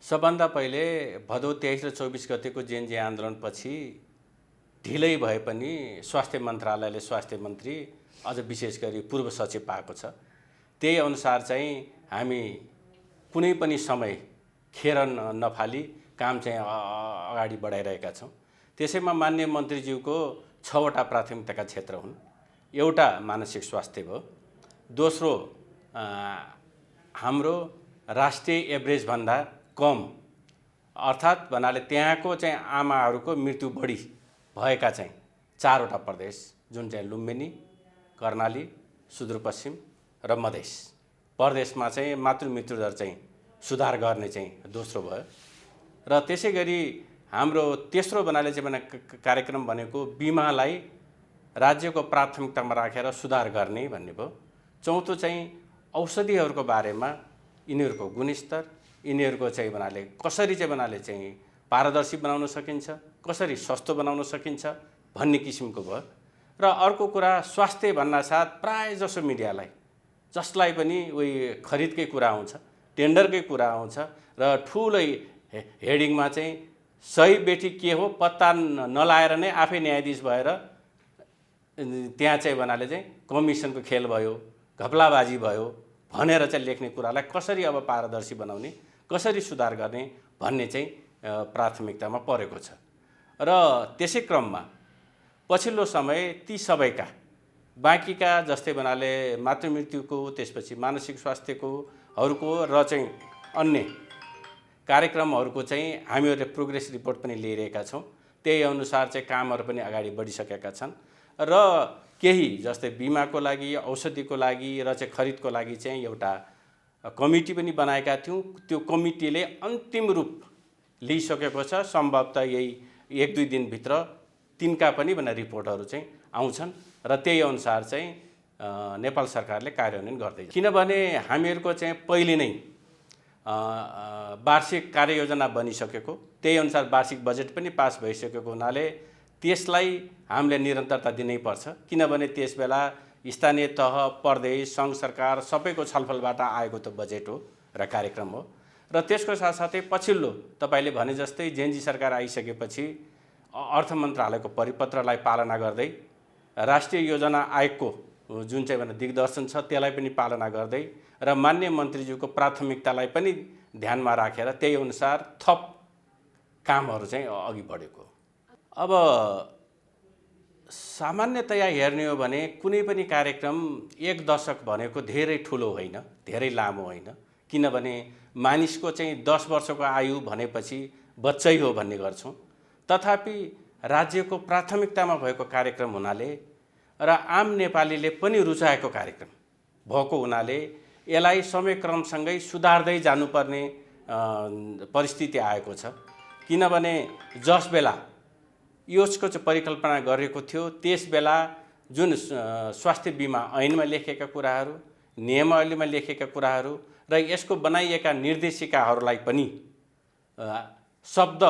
सबभन्दा पहिले भदौ 23 र 24 गतेको जेएनजी आन्दोलनपछि ढिलै भए पनि स्वास्थ्य मन्त्रालयले स्वास्थ्य मन्त्री अझ विशेष गरी पूर्व सचिव पाएको छ। त्यही अनुसार चाहिँ हामी कुनै पनि समय खेर नफाली काम चाहिँ अगाडि बढाइरहेका छौँ। त्यसैमा माननीय मन्त्रीज्यूको 6वटा प्राथमिकताका क्षेत्र हुन्। एउटा मानसिक स्वास्थ्य भयो, दोस्रो हाम्रो राष्ट्रिय एभरेजभन्दा कम अर्थात् भन्नाले त्यहाँको चाहिँ आमाहरूको मृत्यु बढी भएका चाहिँ 4वटा प्रदेश जुन चाहिँ लुम्बिनी, कर्णाली, सुदूरपश्चिम र मधेस प्रदेशमा चाहिँ मातृ मृत्यु दर चाहिँ सुधार गर्ने चाहिँ दोस्रो भयो। र त्यसै गरी हाम्रो तेस्रो भन्नाले चाहिँ कार्यक्रम भनेको बिमालाई राज्यको प्राथमिकतामा राखेर सुधार गर्ने भन्ने भयो। चौथो चाहिँ औषधिहरूको बारेमा यिनीहरूको गुणस्तर, यिनीहरूको चाहिँ भन्नाले कसरी चाहिँ भन्नाले चाहिँ पारदर्शी बनाउन सकिन्छ, कसरी सस्तो बनाउन सकिन्छ भन्ने किसिमको भयो। र अर्को कुरा स्वास्थ्य भन्नासाथ प्राय जसो मिडियालाई जसलाई पनि उही खरिदकै कुरा आउँछ, टेन्डरकै कुरा आउँछ र ठुलै हेडिङमा चाहिँ सही बेठी के हो पत्ता नलाएर नै आफै न्यायाधीश भएर त्यहाँ चाहिँ भन्नाले चाहिँ कमिसनको खेल भयो, घपलाबाजी भयो भनेर चाहिँ लेख्ने कुरालाई कसरी अब पारदर्शी बनाउने, कसरी सुधार गर्ने भन्ने चाहिँ प्राथमिकतामा परेको छ। र त्यसै क्रममा पछिल्लो समय ती सबैका बाँकीका जस्तै भन्नाले मातृमृत्युको, त्यसपछि मानसिक स्वास्थ्यकोहरूको र चाहिँ अन्य कार्यक्रमहरूको चाहिँ हामीहरूले प्रोग्रेस रिपोर्ट पनि लिइरहेका छौँ। त्यही अनुसार चाहिँ कामहरू पनि अगाडि बढिसकेका छन् र केही जस्तै बिमाको लागि, औषधिको लागि र चाहिँ खरिदको लागि चाहिँ एउटा कमिटी पनि बनाएका थियौँ। त्यो कमिटीले अन्तिम रूप लिइसकेको छ। सम्भवतः यही 1-2 दिनभित्र तिनका पनि भनेर रिपोर्टहरू चाहिँ आउँछन् र त्यही अनुसार चाहिँ नेपाल सरकारले कार्यान्वयन गर्दैछ। किनभने हामीहरूको चाहिँ पहिले नै वार्षिक कार्ययोजना बनिसकेको, त्यही अनुसार वार्षिक बजेट पनि पास भइसकेको हुनाले त्यसलाई हामीले निरन्तरता दिनैपर्छ। किनभने त्यसबेला स्थानीय तह, प्रदेश, सङ्घ सरकार सबैको छलफलबाट आएको त बजेट हो र कार्यक्रम हो। र त्यसको साथसाथै पछिल्लो तपाईँले भने जस्तै जेएनजी सरकार आइसकेपछि अर्थ मन्त्रालयको परिपत्रलाई पालना गर्दै राष्ट्रिय योजना आयोगको जुन चाहिँ भने दिग्दर्शन छ त्यसलाई पनि पालना गर्दै र माननीय मन्त्रीज्यूको प्राथमिकतालाई पनि ध्यानमा राखेर त्यही अनुसार थप कामहरू चाहिँ अघि बढेको। अब सामान्यतया हेर्ने हो भने कुनै पनि कार्यक्रम 1 दशक भनेको धेरै ठुलो होइन, धेरै लामो होइन। किनभने मानिसको चाहिँ 10 वर्षको आयु भनेपछि बच्चै हो भन्ने गर्छौँ। तथापि राज्यको प्राथमिकतामा भएको कार्यक्रम हुनाले र आम नेपालीले पनि रुचाएको कार्यक्रम भएको हुनाले यसलाई समयक्रमसँगै सुधार्दै जानुपर्ने परिस्थिति आएको छ। किनभने जस बेला यसको चाहिँ परिकल्पना गरेको थियो त्यसबेला जुन स्वास्थ्य बिमा ऐनमा लेखेका कुराहरू, नियमावलीमा लेखेका कुराहरू र यसको बनाइएका निर्देशिकाहरूलाई पनि शब्द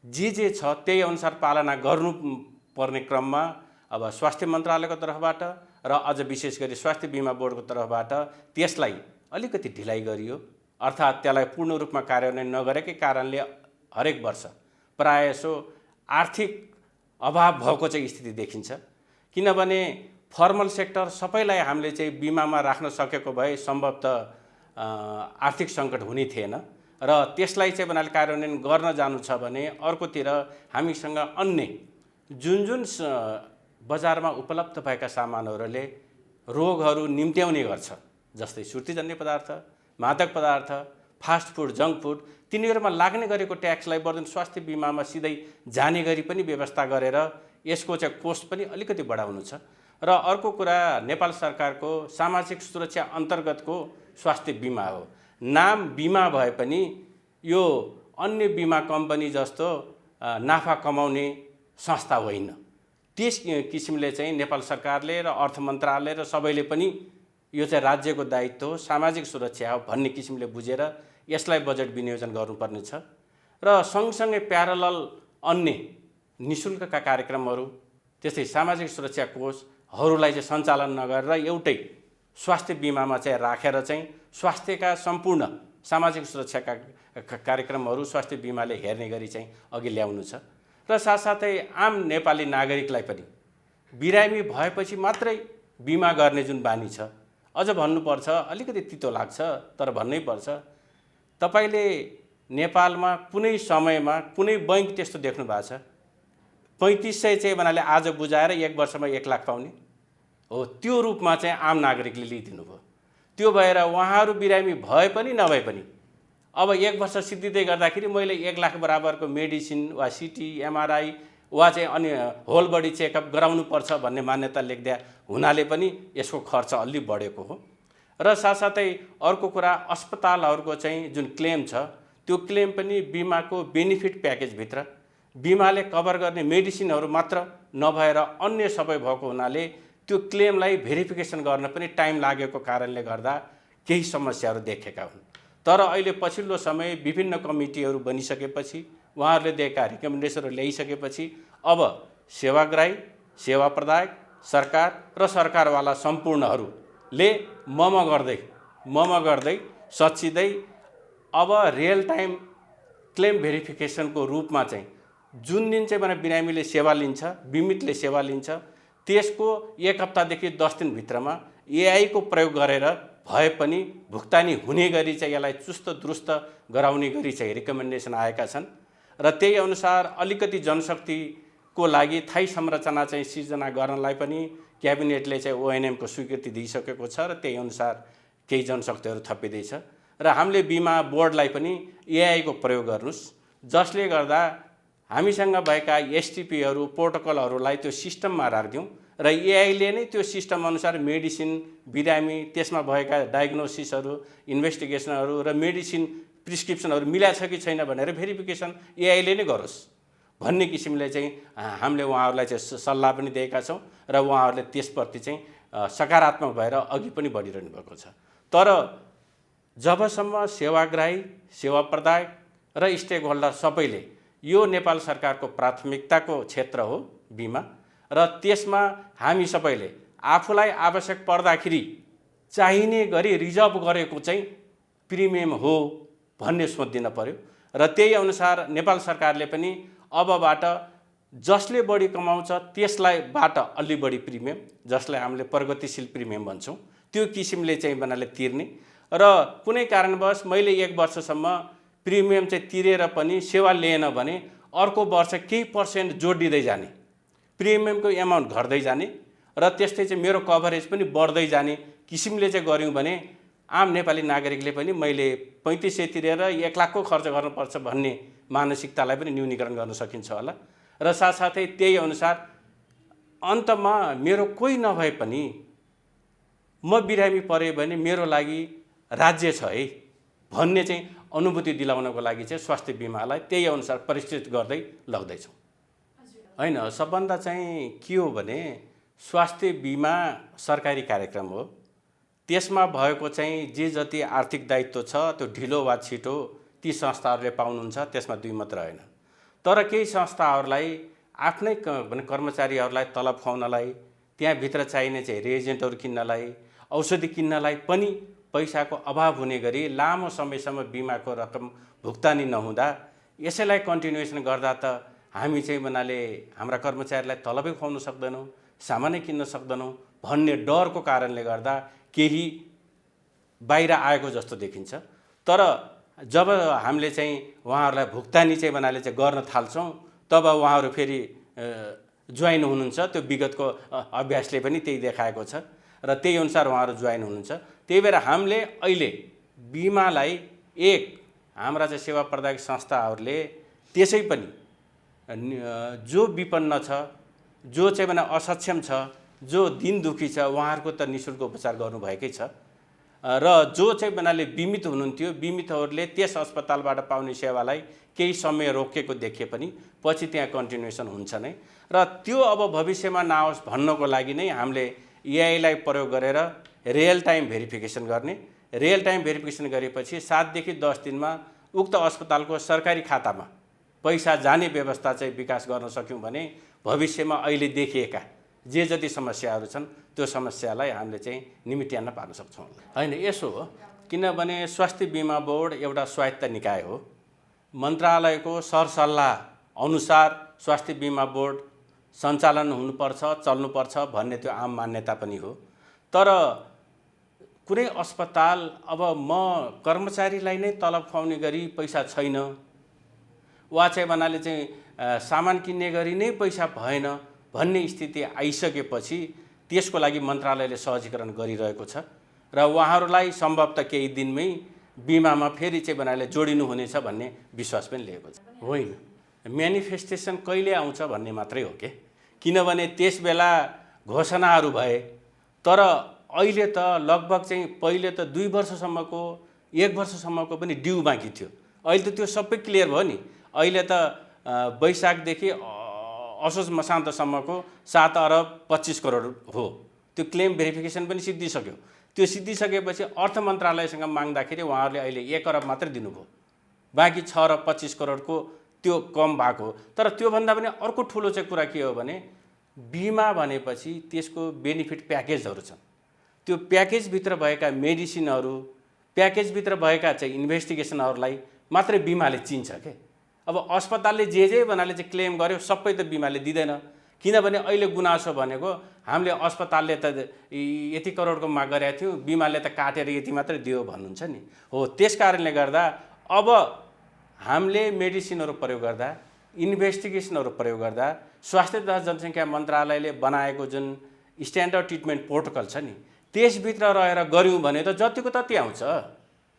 जे छ त्यही अनुसार पालना गर्नुपर्ने क्रममा अब स्वास्थ्य मन्त्रालयको तर्फबाट र अझ विशेष गरी स्वास्थ्य बिमा बोर्डको तर्फबाट त्यसलाई अलिकति ढिलाइ गरियो। अर्थात् त्यसलाई पूर्ण रूपमा कार्यान्वयन नगरेकै कारणले हरेक वर्ष प्रायसो आर्थिक अभाव भएको चाहिँ स्थिति देखिन्छ। किनभने फर्मल सेक्टर सबैलाई हामीले चाहिँ बिमामा राख्न सकेको भए सम्भवतः आर्थिक सङ्कट हुने थिएन र त्यसलाई चाहिँ बनाले कार्यान्वयन गर्न जानु छ भने अर्कोतिर हामीसँग अन्य जुन बजारमा उपलब्ध भएका सामानहरूले रोगहरू निम्त्याउने गर्छ, जस्तै सुर्तीजन्य पदार्थ, मादक पदार्थ, फास्ट फुड, जङ्क फुड, तिनीहरूमा लाग्ने गरेको ट्याक्सलाई वर्तमान स्वास्थ्य बिमामा सिधै जाने गरी पनि व्यवस्था गरेर यसको चाहिँ कोस्ट पनि अलिकति बढाउनु छ। र अर्को कुरा नेपाल सरकारको सामाजिक सुरक्षा अन्तर्गतको स्वास्थ्य बिमा हो। नाम बिमा भए पनि यो अन्य बिमा कम्पनी जस्तो नाफा कमाउने संस्था होइन। त्यस किसिमले चाहिँ नेपाल सरकारले र अर्थ मन्त्रालय र सबैले पनि यो चाहिँ राज्यको दायित्व हो, सामाजिक सुरक्षा हो भन्ने किसिमले बुझेर यसलाई बजेट विनियोजन गर्नुपर्ने छ। र सँगसँगै प्यारलल अन्य निःशुल्कका कार्यक्रमहरू त्यस्तै सामाजिक सुरक्षा कोषहरूलाई चाहिँ सञ्चालन नगरेर एउटै स्वास्थ्य बिमामा चाहिँ राखेर चाहिँ स्वास्थ्यका सम्पूर्ण सामाजिक सुरक्षाका कार्यक्रमहरू स्वास्थ्य बिमाले हेर्ने गरी चाहिँ अघि ल्याउनु छ र साथसाथै आम नेपाली नागरिकलाई पनि बिरामी भएपछि मात्रै बिमा गर्ने जुन बानी छ, अझ भन्नुपर्छ, अलिकति तितो लाग्छ तर भन्नै पर्छ, तपाईले नेपालमा कुनै समयमा कुनै बैंक त्यस्तो देख्नु भएको छ 3500 चाहिँ बनाले आज बुझाएर 1 वर्षमा 1 लाख पाउने हो? त्यो रूपमा चाहिँ आम नागरिकले लिइदिनु भयो। त्यो भएर उहाँहरू बिरामी भए पनि नभए पनि अब 1 वर्ष सिद्धिँदै गर्दाखेरि मैले 1 लाख बराबरको मेडिसिन वा सिटी एमआरआई वा चाहिँ अनि होल बडी चेकअप गराउनु पर्छ भन्ने मान्यता लेख्दा हुनाले पनि यसको खर्च अलि बढेको हो। र साथसाथै अर्को कुरा, अस्पतालहरूको चाहिँ जुन क्लेम छ त्यो क्लेम पनि बिमाको बेनिफिट प्याकेजभित्र बिमाले कभर गर्ने मेडिसिनहरू मात्र नभएर अन्य सबै भएको हुनाले त्यो क्लेमलाई भेरिफिकेसन गर्न पनि टाइम लागेको कारणले गर्दा केही समस्याहरू देखेका हुन्। तर अहिले पछिल्लो समय विभिन्न कमिटीहरू बनिसकेपछि उहाँहरूले दिएका रिकमेन्डेसनहरू ल्याइसकेपछि अब सेवाग्राही, सेवा प्रदायक, सरकार र सरकारवाला सम्पूर्णहरूले मम गर्दै सच्चिँदै अब रियल टाइम क्लेम भेरिफिकेसनको रूपमा चाहिँ जुन दिन चाहिँ बिरामीले सेवा लिन्छ, बिमितले सेवा लिन्छ, त्यसको 1 हप्तादेखि 10 दिनभित्रमा एआई को प्रयोग गरेर भए पनि भुक्तानी हुने गरी चाहिँ यसलाई चुस्त दुरुस्त गराउने गरी चाहिँ रिकमेन्डेसन आएका छन्। र त्यही अनुसार अलिकति जनशक्तिको लागि थाई संरचना चाहिँ सिर्जना गर्नलाई पनि क्याबिनेटले चाहिँ ओएनएम को स्वीकृति दिइसकेको छ र त्यही अनुसार केही जनशक्तिहरू थपिँदैछ। र हामीले बिमा बोर्डलाई पनि एआई को प्रयोग गर्नुस्, जसले गर्दा हामीसँग भएका एसटिपीहरू प्रोटोकलहरूलाई त्यो सिस्टममा राख्दिउँ र एआईले नै त्यो सिस्टम अनुसार मेडिसिन, बिरामी, त्यसमा भएका डायग्नोसिसहरू, इन्भेस्टिगेसनहरू र मेडिसिन प्रिस्क्रिप्सनहरू मिलाएको छ कि छैन भनेर भेरिफिकेसन एआईले नै गरोस् भन्ने किसिमले चाहिँ हामीले उहाँहरूलाई चाहिँ सल्लाह पनि दिएका छौँ र उहाँहरूले त्यसप्रति चाहिँ सकारात्मक भएर अघि पनि बढिरहनु भएको छ। तर जबसम्म सेवाग्राही, सेवा प्रदायक र स्टेक होल्डर सबैले यो नेपाल सरकारको प्राथमिकताको क्षेत्र हो बिमा, र त्यसमा हामी सबैले आफूलाई आवश्यक पर्दाखेरि चाहिने गरी रिजर्भ गरेको चाहिँ प्रिमियम हो भन्ने सोचिदिन पर्यो। र त्यही अनुसार नेपाल सरकारले पनि अबबाट जसले बढी कमाउँछ त्यसलाई बाट अलि बढी प्रिमियम, जसलाई हामीले प्रगतिशील प्रिमियम भन्छौँ, त्यो किसिमले चाहिँ बनाले तिर्ने र कुनै कारणवश मैले 1 वर्षसम्म प्रिमियम चाहिँ तिरेर पनि सेवा लिएन भने अर्को वर्ष केही पर्सेन्ट जोडिँदै जाने, प्रिमियमको एमाउन्ट घट्दै जाने र त्यस्तै चाहिँ मेरो कभरेज पनि बढ्दै जाने किसिमले चाहिँ गऱ्यौँ भने आम नेपाली नागरिकले पनि मैले 3500 तिरेर 1 लाखको खर्च गर्नुपर्छ भन्ने मानसिकतालाई पनि न्यूनीकरण गर्न सकिन्छ होला। र साथसाथै त्यही अनुसार अन्तमा मेरो कोही नभए पनि म बिरामी परे भने मेरो लागि राज्य छ है भन्ने चाहिँ अनुभूति दिलाउनको लागि चाहिँ स्वास्थ्य बिमालाई त्यही अनुसार परिष्कृत गर्दै लग्दैछौँ। हैन, सबभन्दा चाहिँ के हो भने स्वास्थ्य बिमा सरकारी कार्यक्रम हो, त्यसमा भएको चाहिँ जे जति आर्थिक दायित्व छ त्यो ढिलो वा छिटो ती संस्थाहरूले पाउनुहुन्छ, त्यसमा दुई मात्र होइन। तर केही संस्थाहरूलाई आफ्नै कर्मचारीहरूलाई तलब खुवाउनलाई, त्यहाँभित्र चाहिने चाहिँ रिएजेन्टहरू किन्नलाई, औषधि किन्नलाई पनि पैसाको अभाव हुने गरी लामो समयसम्म बिमाको रकम भुक्तानी नहुँदा यसैलाई कन्टिन्युएसन गर्दा त हामी चाहिँ बनाले हाम्रा कर्मचारीलाई तलबै खुवाउन सक्दैनौँ, सामानै किन्न सक्दैनौँ भन्ने डरको कारणले गर्दा केही बाहिर आएको जस्तो देखिन्छ। तर जब हामीले चाहिँ उहाँहरूलाई भुक्तानी चाहिँ बनाले चाहिँ गर्न थाल्छौँ तब उहाँहरू फेरि जोइन हुनुहुन्छ। त्यो विगतको अभ्यासले पनि त्यही देखाएको छ र त्यही अनुसार उहाँहरू जोइन हुनुहुन्छ। त्यही भएर हामीले अहिले बिमालाई हाम्रा चाहिँ सेवा प्रदायक संस्थाहरूले त्यसै पनि जो विपन्न छ, जो चाहिँ असक्षम छ, जो दिन दुखी छ, उहाँहरूको त निःशुल्क उपचार गर्नुभएकै छ र जो चाहिँ बिमित हुनुहुन्थ्यो, बिमितहरूले त्यस अस्पतालबाट पाउने सेवालाई केही समय रोकेको देखिए पनि पछि त्यहाँ कन्टिन्युएसन हुन्छ नै। र त्यो अब भविष्यमा नआओस् भन्नको लागि नै हामीले एआईलाई प्रयोग गरेर रियल टाइम भेरिफिकेसन गर्ने, रियल टाइम भेरिफिकेसन गरेपछि 7 देखि 10 दिनमा उक्त अस्पतालको सरकारी खातामा पैसा जाने व्यवस्था चाहिँ विकास गर्न सक्यौँ भने भविष्यमा अहिले देखिएका जे जति समस्याहरू छन् त्यो समस्यालाई हामीले चाहिँ निमिट्याउन पार्न सक्छौँ। हैन, यसो हो किनभने स्वास्थ्य बिमा बोर्ड एउटा स्वायत्त निकाय हो। मन्त्रालयको सरसल्लाह अनुसार स्वास्थ्य बिमा बोर्ड सञ्चालन हुनुपर्छ, चल्नुपर्छ भन्ने त्यो आम मान्यता पनि हो। तर कुनै अस्पताल अब म कर्मचारीलाई नै तलब खुवाउने गरी पैसा छैन वा चाहिँ भन्नाले चाहिँ सामान किन्ने गरी नै पैसा भएन भन्ने स्थिति आइसकेपछि त्यसको लागि मन्त्रालयले सहजीकरण गरिरहेको छ र उहाँहरूलाई सम्भवतः केही दिनमै बिमामा फेरि चाहिँ बनाले जोडिनु हुनेछ भन्ने विश्वास पनि लिएको छ। होइन, म्यानिफेस्टेसन कहिले आउँछ भन्ने मात्रै हो के, किनभने त्यस बेला घोषणाहरू भए तर अहिले त लगभग चाहिँ पहिले त 2 वर्षसम्मको 1 वर्षसम्मको पनि ड्यू बाँकी थियो। अहिले त त्यो सबै क्लियर भयो नि। अहिले त वैशाखदेखि असोज मसान्तसम्मको 7 अरब 25 करोड हो। त्यो क्लेम भेरिफिकेसन पनि सिद्धिसक्यो। त्यो सिद्धिसकेपछि अर्थ मन्त्रालयसँग माग्दाखेरि उहाँहरूले अहिले 1 अरब मात्रै दिनुभयो, बाँकी 6 अरब 25 करोडको त्यो कम भएको हो। तर त्योभन्दा पनि अर्को ठुलो चाहिँ कुरा के हो भने बिमा भनेपछि त्यसको बेनिफिट प्याकेजहरू छन्। त्यो प्याकेजभित्र भएका मेडिसिनहरू, प्याकेजभित्र भएका चाहिँ इन्भेस्टिगेसनहरूलाई मात्रै बिमाले चिन्छ के। अब अस्पतालले जे भन्नाले चाहिँ क्लेम गर्यो सबै त बिमाले दिँदैन, किनभने अहिले गुनासो भनेको हामीले अस्पतालले त यति करोडको माग गरेका थियौँ, बिमाले त काटेर यति मात्रै दियो भन्नुहुन्छ नि। हो, त्यस कारणले गर्दा अब हामीले मेडिसिनहरू प्रयोग गर्दा, इन्भेस्टिगेसनहरू प्रयोग गर्दा स्वास्थ्य तथा जनसङ्ख्या मन्त्रालयले बनाएको जुन स्ट्यान्डर्ड ट्रिटमेन्ट प्रोटोकल छ नि त्यसभित्र रहेर गऱ्यौँ भने त जतिको तति आउँछ।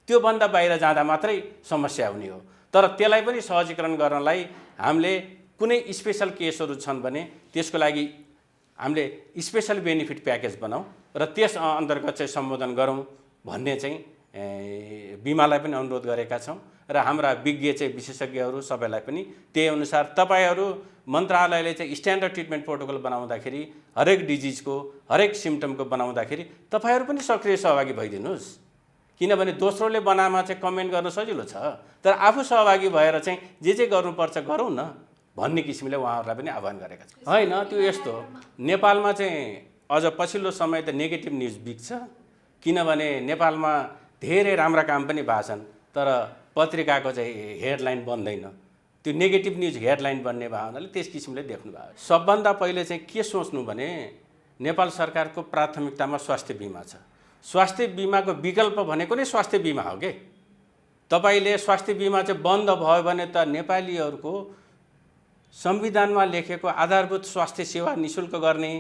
त्योभन्दा बाहिर जाँदा मात्रै समस्या हुने हो। तर त्यसलाई पनि सहजीकरण गर्नलाई हामीले कुनै स्पेसल केसहरू छन् भने त्यसको लागि हामीले स्पेसल बेनिफिट प्याकेज बनाऊँ र त्यस अन्तर्गत चाहिँ सम्बोधन गरौँ भन्ने चाहिँ बिमालाई पनि अनुरोध गरेका छौँ र हाम्रा विज्ञ चाहिँ विशेषज्ञहरू सबैलाई पनि त्यही अनुसार तपाईहरू मन्त्रालयले चाहिँ स्ट्यान्डर्ड ट्रिटमेन्ट प्रोटोकल बनाउँदाखेरि हरेक डिजिजको हरेक सिम्पटमको बनाउँदाखेरि तपाईहरू पनि सक्रिय सहभागी भइदिनुहोस्। किनभने दोस्रोले बनामा चाहिँ कमेन्ट गर्न सजिलो छ, तर आफू सहभागी भएर चाहिँ जे गर्नुपर्छ गरौँ न भन्ने किसिमले उहाँहरूलाई पनि आह्वान गरेका छन्। होइन, त्यो यस्तो नेपालमा चाहिँ अझ पछिल्लो समय त नेगेटिभ न्युज बिग्छ, किनभने नेपालमा धेरै राम्रा काम पनि भएको छन् तर पत्रिकाको चाहिँ हेडलाइन बन्दैन। त्यो नेगेटिभ न्युज हेडलाइन बन्ने भयो हुनाले त्यस किसिमले देख्नु भयो। सबभन्दा पहिले चाहिँ के सोच्नु भने नेपाल सरकारको प्राथमिकतामा स्वास्थ्य बिमा छ। स्वास्थ्य बिमाको विकल्प भनेको नै स्वास्थ्य बिमा हो के। तपाईले स्वास्थ्य बिमा चाहिँ बन्द भयो भने त नेपालीहरूको संविधानमा लेखेको आधारभूत स्वास्थ्य सेवा निशुल्क गर्ने,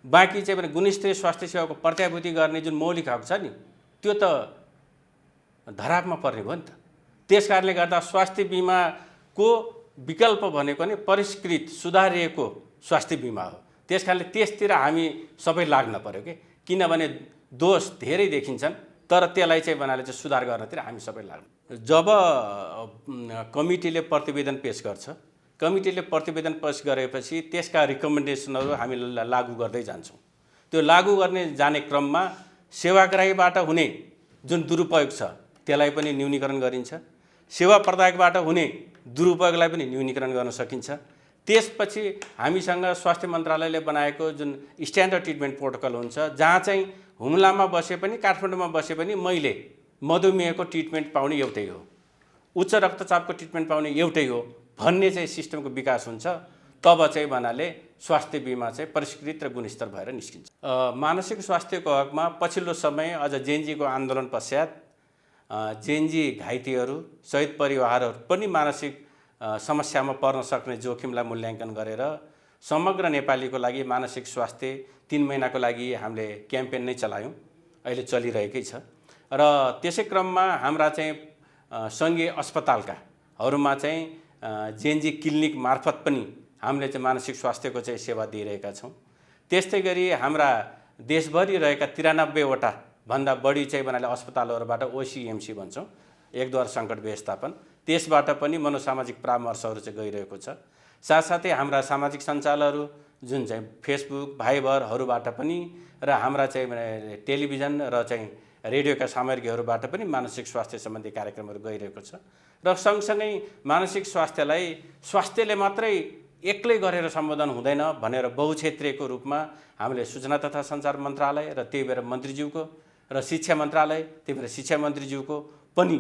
बाँकी चाहिँ भने गुणस्तरीय स्वास्थ्य सेवाको प्रत्याभूति गर्ने जुन मौलिक हक छ नि त्यो त धरापमा पर्ने भयो नि त। त्यस कारणले गर्दा स्वास्थ्य बिमाको विकल्प भनेको नै परिष्कृत सुधारिएको स्वास्थ्य बिमा हो। त्यस कारणले त्यसतिर हामी सबै लाग्न पर्यो के, किनभने दोष धेरै देखिन्छन् तर त्यसलाई चाहिँ बनाले चाहिँ सुधार गर्नतिर हामी सबै लाग्नु। जब कमिटीले प्रतिवेदन पेश गर्छ, कमिटीले प्रतिवेदन पेश गरेपछि त्यसका रिकमेन्डेसनहरू हामी लागू गर्दै जान्छौँ। त्यो लागू गर्ने जाने क्रममा सेवाग्राहीबाट हुने जुन दुरुपयोग छ त्यसलाई पनि न्यूनीकरण गरिन्छ, सेवा प्रदायकबाट हुने दुरुपयोगलाई पनि न्यूनीकरण गर्न सकिन्छ। त्यसपछि हामीसँग स्वास्थ्य मन्त्रालयले बनाएको जुन स्ट्यान्डर्ड ट्रिटमेन्ट प्रोटोकल हुन्छ, जहाँ चाहिँ हुम्लामा बसे पनि काठमाडौँमा बसे पनि मैले मधुमेहको ट्रिटमेन्ट पाउने एउटै हो, उच्च रक्तचापको ट्रिटमेन्ट पाउने एउटै हो भन्ने चाहिँ सिस्टमको विकास हुन्छ। तब चाहिँ भन्नाले स्वास्थ्य बिमा चाहिँ परिष्कृत र गुणस्तर भएर निस्किन्छ। मानसिक स्वास्थ्यको हकमा पछिल्लो समय अझ जेएनजीको आन्दोलन पश्चात जेएनजी घाइतेहरू शहीद परिवारहरू पनि मानसिक समस्यामा पर्न सक्ने जोखिमलाई मूल्याङ्कन गरेर समग्र नेपालीको लागि मानसिक स्वास्थ्य 3 महिनाको लागि हामीले क्याम्पेन नै चलायौँ, अहिले चलिरहेकै छ। र त्यसै क्रममा हाम्रा चाहिँ सङ्घीय अस्पतालकाहरूमा चाहिँ जेएनजी क्लिनिक मार्फत पनि हामीले चाहिँ मानसिक स्वास्थ्यको चाहिँ सेवा दिइरहेका छौँ। त्यस्तै गरी हाम्रा देशभरि रहेका 93 वटा भन्दा बढी चाहिँ बनाले अस्पतालहरूबाट ओसीएमसी भन्छौँ, एकदुवार सङ्कट व्यवस्थापन, त्यसबाट पनि मनोसामाजिक परामर्शहरू चाहिँ गइरहेको छ। साथसाथै हाम्रा सामाजिक सञ्जालहरू जुन चाहिँ फेसबुक भाइबरहरूबाट पनि र हाम्रा चाहिँ टेलिभिजन र चाहिँ रेडियोका सामग्रीहरूबाट पनि मानसिक स्वास्थ्य सम्बन्धी कार्यक्रमहरू गइरहेको छ। र सँगसँगै मानसिक स्वास्थ्यलाई स्वास्थ्यले मात्रै एक्लै गरेर सम्बोधन हुँदैन भनेर बहुक्षेत्रीयको रूपमा हामीले सूचना तथा सञ्चार मन्त्रालय र त्यही भएर मन्त्रीज्यूको र शिक्षा मन्त्रालय त्यही भएर शिक्षा मन्त्रीज्यूको पनि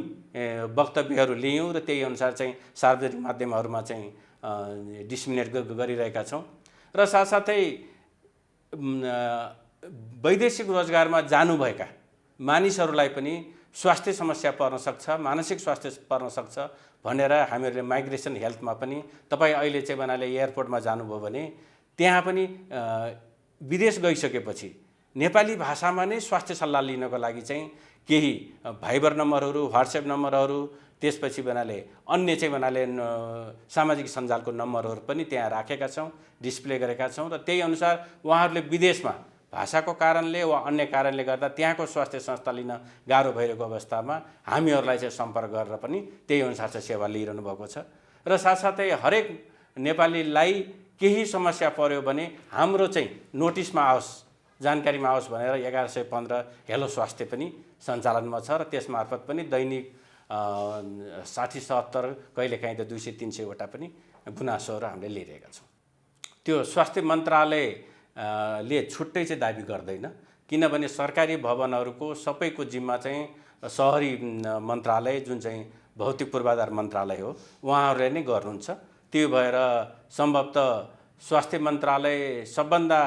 वक्तव्यहरू लियौँ र त्यही अनुसार चाहिँ सार्वजनिक माध्यमहरूमा चाहिँ डिसमिनेट गरिरहेका छौँ। र साथसाथै वैदेशिक रोजगारमा जानुभएका मानिसहरूलाई पनि स्वास्थ्य समस्या पर्न सक्छ, मानसिक स्वास्थ्य पर्न सक्छ भनेर हामीहरूले माइग्रेसन हेल्थमा पनि तपाईँ अहिले चाहिँ भन्नाले एयरपोर्टमा जानुभयो भने त्यहाँ पनि विदेश गइसकेपछि नेपाली भाषामा नै स्वास्थ्य सल्लाह लिनको लागि चाहिँ केही भाइबर नम्बरहरू, व्हाट्सएप नम्बरहरू, त्यसपछि भन्नाले अन्य चाहिँ भन्नाले सामाजिक सञ्जालको नम्बरहरू पनि त्यहाँ राखेका छौँ, डिस्प्ले गरेका छौँ र त्यही अनुसार उहाँहरूले विदेशमा भाषाको कारणले वा अन्य कारणले गर्दा त्यहाँको स्वास्थ्य संस्था लिन गाह्रो भइरहेको अवस्थामा हामीहरूलाई चाहिँ सम्पर्क गरेर पनि त्यही अनुसार चाहिँ सेवा लिइरहनु भएको छ। र साथसाथै हरेक नेपालीलाई केही समस्या पर्यो भने हाम्रो चाहिँ नोटिसमा आओस्, जानकारीमा आओस् भनेर 1115 हेलो स्वास्थ्य पनि सञ्चालनमा छ र त्यसमार्फत पनि दैनिक 60-70 कहिलेकाहीँ त 200-300 वटा पनि गुनासोहरू हामीले लिइरहेका छौँ। त्यो स्वास्थ्य मन्त्रालय ले छुट्टै चाहिँ दाबी गर्दैन, किनभने सरकारी भवनहरूको सबैको जिम्मा चाहिँ सहरी मन्त्रालय जुन चाहिँ भौतिक पूर्वाधार मन्त्रालय हो उहाँहरूले नै गर्नुहुन्छ। त्यो भएर सम्भवतः स्वास्थ्य मन्त्रालय सबभन्दा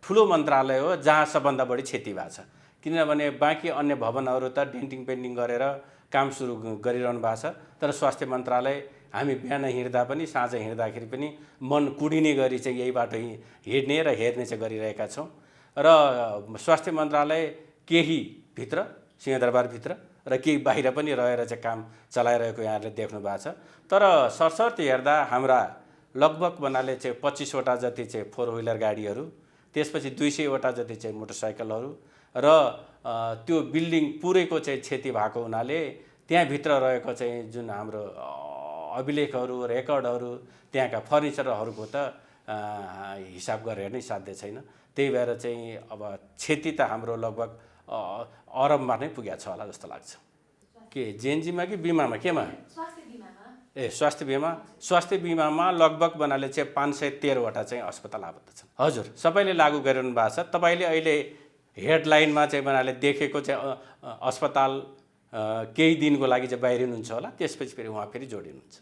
ठुलो मन्त्रालय हो जहाँ सबभन्दा बढी क्षति भएको छ, किनभने बाँकी अन्य भवनहरू त डेन्टिङ पेन्टिङ गरेर काम सुरु गरिरहनु भएको छ। तर स्वास्थ्य मन्त्रालय हामी बिहान हिँड्दा पनि साँझ हिँड्दाखेरि पनि मन कुडिने गरी चाहिँ यही बाटो हिँड्ने र हेर्ने चाहिँ गरिरहेका छौँ। र स्वास्थ्य मन्त्रालय केही भित्र सिंहदरबारभित्र र केही बाहिर पनि रहेर चाहिँ काम चलाइरहेको यहाँहरूले देख्नु भएको छ। तर सरसर्ती हेर्दा हाम्रा लगभग भन्नाले चाहिँ 25 वटा जति चाहिँ 4 व्हिलर गाडीहरू, त्यसपछि 200 वटा जति चाहिँ मोटरसाइकलहरू र त्यो बिल्डिङ पुरैको चाहिँ क्षति भएको हुनाले त्यहाँभित्र रहेको चाहिँ जुन हाम्रो अभिलेखहरू, रेकर्डहरू, त्यहाँका फर्निचरहरूको त हिसाब गरेर नै साध्य छैन। त्यही भएर चाहिँ अब क्षति त हाम्रो लगभग अरबमा नै पुगेको छ होला जस्तो लाग्छ। के जेएनजीमा कि बिमामा, केमा? स्वास्थ्य बिमा। स्वास्थ्य बिमामा लगभग बनाले चाहिँ 513 वटा चाहिँ अस्पताल आबद्ध छन्। हजुर, सबैले लागू गरिरहनु भएको छ। तपाईँले अहिले हेडलाइनमा चाहिँ बनाले देखेको चाहिँ अस्पताल केही दिनको लागि चाहिँ बाहिरिनुहुन्छ होला, त्यसपछि फेरि उहाँ फेरि जोडिनुहुन्छ।